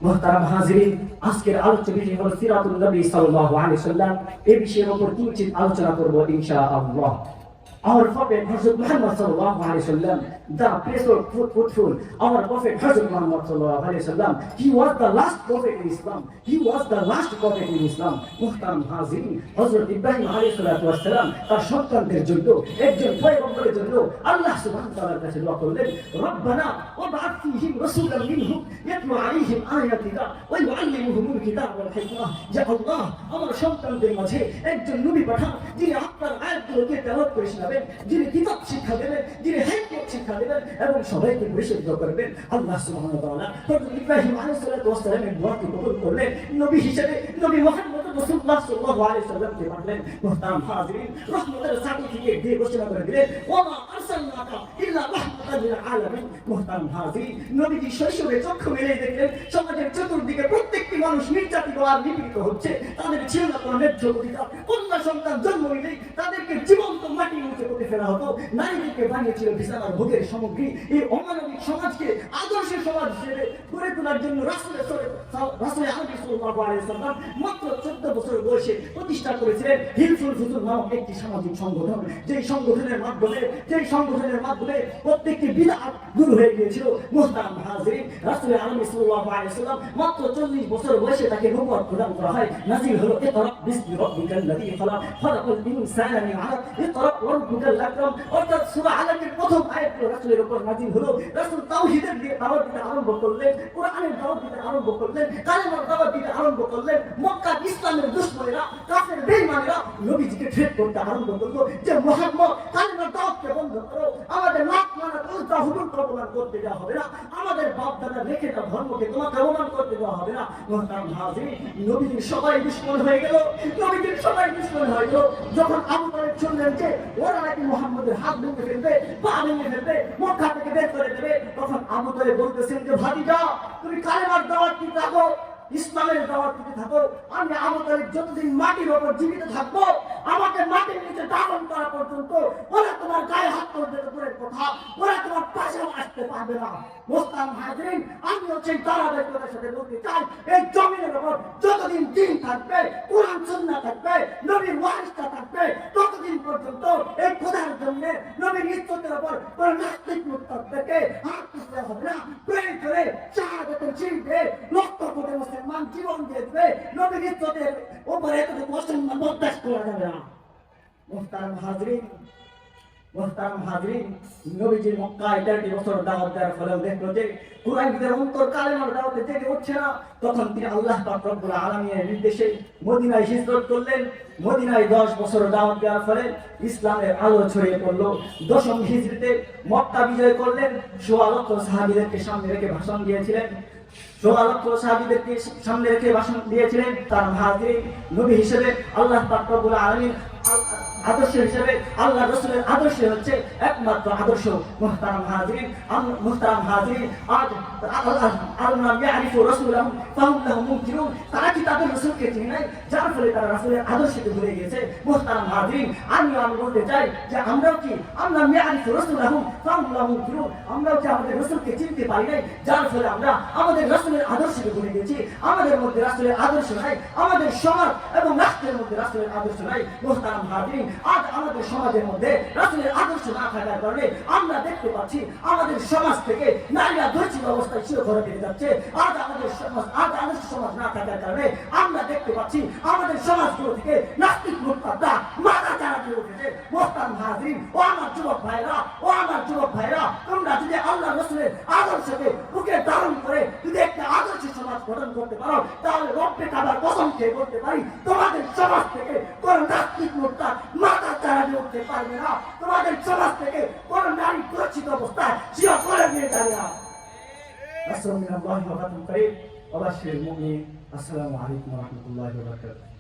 মুহতারাম হাজিরিন, আজকের আলোচ্য বিষয় হলো সিরাতুন নবী সাল্লাল্লাহু আলাইহি ওয়াসাল্লাম। এই বিষয়ের উপর কিঞ্চিত আলোচনা করব ইনশাআল্লাহ। Our Prophet Hazrat Muhammad sallallahu alaihi wasallam, the pressure fruitful. Our Prophet Hazrat Muhammad sallallahu alaihi wasallam, he was the last prophet in Islam. He was the last prophet in Islam. মুহতারাম হাজিরিন, হযরত ইব্রাহিম আলাইহিস সালাতু ওয়াস সালাম তার সন্তানদের জন্য, একজন পয়গম্বরের জন্য আল্লাহ সুবহানাহু ওয়া তাআলার কাছে দোয়া করলেন, রব্বানা ওয়াবআথ ফীহিম রাসূলান মিনহুম ইয়াতলু আলাইহিম আয়াতিকা ওয়া ইউআল্লিমুহুমুল কিতাব ওয়াল হিকমাহ। ইয়া আল্লাহ, আমার সন্তানদের মাঝে একজন নবী পাঠান, যিনি আপনার আয়াতগুলোকে তেলাওয়াত করে শোনাবেন, যিনি কিতাব শিক্ষা দেবেন, যিনি হিকমত শিক্ষা দেবেন এবং সবাইকে পরিশুদ্ধ করবেন। আল্লাহ সুবহানাহু ওয়া তাআলা হযরত ইব্রাহিম আলাইহিস সালাতু ওয়াস সালামের দোয়াকে কবুল করলেন। নবী হিসেবে নবী মুহাম্মদ রাসূলুল্লাহ সাল্লাল্লাহু আলাইহি ওয়াসাল্লামকে পাঠালেন। মুহতারাম হাজিরিন, রহমতের সার্টিফিকেট দিয়ে ঘোষণা করে দিলেন, ওয়া মা আরসালনাকা ইল্লা রাহমাতাল লিল আলামিন। মুহতারাম হাজিরিন, নবীজি শৈশবে চক্ষু মেলে দেখলেন সমাজের চতুর্দিকে প্রত্যেকটি মানুষ নির্যাতিত আর নিপীড়িত হচ্ছে। তাদের ছিল না কোনো ন্যায্য অধিকার। কন্যা সন্তান জন্ম নিলেই তাদেরকে জীবন্ত মাটির নিচে পুঁতে ফেলা হতো। নারীদেরকে বানিয়েছিল বিছানার ভোগের সামগ্রী। এই অমানবিক সমাজকে আদর্শের সমাজ হিসেবে গড়ে তোলার জন্য রাসূল আরবি সাল্লাল্লাহু আলাইহি ওয়াসাল্লাম মাত্র 14 বছর বয়সে প্রতিষ্ঠা করেছিলেন হিলফুল ফুজুল নামক একটি সামাজিক সংগঠন। যেই সংগঠনের মাধ্যমে প্রত্যেকটি বিদআত দূর হয়ে গিয়েছিল। মুহতারাম হাজিরিন, রাসূল আরবি সাল্লাল্লাহু আলাইহি ওয়াসাল্লাম মাত্র 40 বছর বয়সে তাকে নবুয়ত প্রদান করা হয়। নাযিল হলো ইকরা বিসমি রাব্বিকাল লাযী খালাক খালাকাল ইনসানা মিন আলাক ইকরা ওয়া রাব্বুকাল আকরাম। অর্থাৎ সূরা আলাকের প্রথম আয়াত রাসূলের উপর নাযিল হলো। রাসূল তাওহীদের দিয়ে দাওয়াত দিতে আরম্ভ করলেন, কোরআনের দাওয়াত দিতে আরম্ভ করলেন, কালেমার দাওয়াত দিতে আরম্ভ করলেন। মক্কা ইসলামের দুশমনেরা, কাফের বেঈমানেরা নবীজিকে থ্রেট করতে আরম্ভ করলো যে মুহাম্মদ কালেমার দাওয়াতকে বন্ধ করো, আমাদের লাখ মানা উল্টা হুজুর প্রমাণ করতে দেওয়া হবে না, আমাদের বাপ দাদা রেখে দেওয়া ধর্মকে তোমাকে অপমান করতে দেওয়া হবে না। মুহতারাম হাজিরিন, নবীজির সবাই দুশমন হয়ে গেল। যখন আবু তালেব শুনলেন যে ওরা নাকি মুহাম্মদের হাত ভেঙে ফেলবে, পা ভেঙে ফেলবে, মক্কা থেকে বের করে দেবে, তখন আবু তালেব বলতেছেন যে ভাতিজা, তুমি কালেমার দাওয়াত দিতে থাকো, ইসলামের দাওয়াত দিতে থাকো, আমি আবু তালেব যতদিন মাটির উপর জীবিত থাকবো, আমাকে মাটির নিচে দাফন করা পর্যন্ত ওরা তোমার গায়ে হাত তুলতে দূরের কথা, ওরা তোমার পাশেও আসতে পারবে না। মুহতারাম হাজিরিন, আমি হচ্ছে ধারাবাহিকতার সাথে বলতে চাই, এই জমিনের উপর যতদিন দিন থাকবে, কোরআন সুন্নাহ থাকবে, নবীর ওয়ারিসটা থাকবে, ততদিন পর্যন্ত এই খোদার জন্য নবীর ইজ্জতের উপর কোন নাস্তিক মুরতাদকে হাত তুলতে হবে না। প্রেম করে শাহাদাতের জিলবে লক্ষ কোটি মুসলমান জীবন দিয়ে দেবে, নবীর ইজ্জতের উপরে এতটুকু মুসলমান বরদাস্ত করা যাবে না। মুহতারাম হাজিরিন, নবীজির মক্কায় 13 বছর দাওয়াত দেওয়ার ফলেও দেখলো যে কুরাইশদের অন্তর কালেমার দাওয়াতে জেগে উঠছে না। তখন তিনি আল্লাহ পাক রব্বুল আলামিনের নির্দেশে মদিনায় হিজরত করলেন। মদিনায় 10 বছর দাওয়াত দেওয়ার ফলে ইসলামের আলো ছড়িয়ে পড়লো। 10ম হিজরিতে মক্কা বিজয় করলেন। 16 লক্ষ সাহাবীদেরকে সামনে রেখে ভাষণ দিয়েছিলেন। তার হাজিরিন, নবী হিসেবে আল্লাহ পাক রব্বুল আলামিন আদর্শ হিসেবে আল্লাহ রাসূলের আদর্শ হচ্ছে একমাত্র আদর্শ। মুহতারাম হাজিরিন, আজ আল্লাহ ইয়ারিফু রাসূলাহু ফাহুম লাহু মুনকিরুন। তারা কি তাদের রাসূলকে চিনে নাই, যার ফলে তারা রাসূলের আদর্শকে ভুলে গিয়েছে। মুহতারাম হাজিরিন, আমি বলতে চাই যে আমরাও কি ইয়ারিফু রাসূলাহু ফাহুম লাহু মুনকিরুন, আমরাও কি আমাদের রাসূলকে চিনতে পারি নাই, যার ফলে আমরা আমাদের রাসূলের আদর্শকে ভুলে গেছি। আমাদের মধ্যে রাসূলের আদর্শ নাই, আমাদের সমাজ এবং রাষ্ট্রের মধ্যে রাসূলের আদর্শ নাই। মুহতারাম হাজিরিন, আজ আমাদের সমাজের মধ্যে রাসূলের আদর্শ না থাকার কারণে আমরা দেখতে পাচ্ছি আমাদের সমাজ থেকে নারীরা দৈহিক অবস্থায় চিরঘরে বেড়ে যাচ্ছে। আজ আদর্শ সমাজ না থাকার কারণে আমরা দেখতে পাচ্ছি আমাদের সমাজগুলো থেকে নাস্তিক মুরতাদরা মাথা চাড়া দিয়ে উঠেছে। মুহতারাম হাজিরিন, ও আমার যুবক ভাইরা, তোমরা যদি আল্লাহ রাসূলের আদর্শকে বুকে ধারণ করে যদি একটা আদর্শ সমাজ গঠন করতে পারো, তাহলে রব্বে কাবার কসম খেয়ে বলতে পারি তোমাদের সমাজ থেকে কোন নাস্তিক মুরতাদ মাথা চাড়া দিয়ে উঠতে পারবে না। তোমাদের সমাজ থেকে কোন নারী সুরক্ষিত অবস্থায় শিয়া করে নিয়ে যাবে না। আসসালামু আলাইকুম ওয়া রাহমাতুল্লাহি ওয়া বারাকাতুহু। আসসালামু আলাইকুম ওয়া রাহমাতুল্লাহি ওয়া বারাকাতুহু।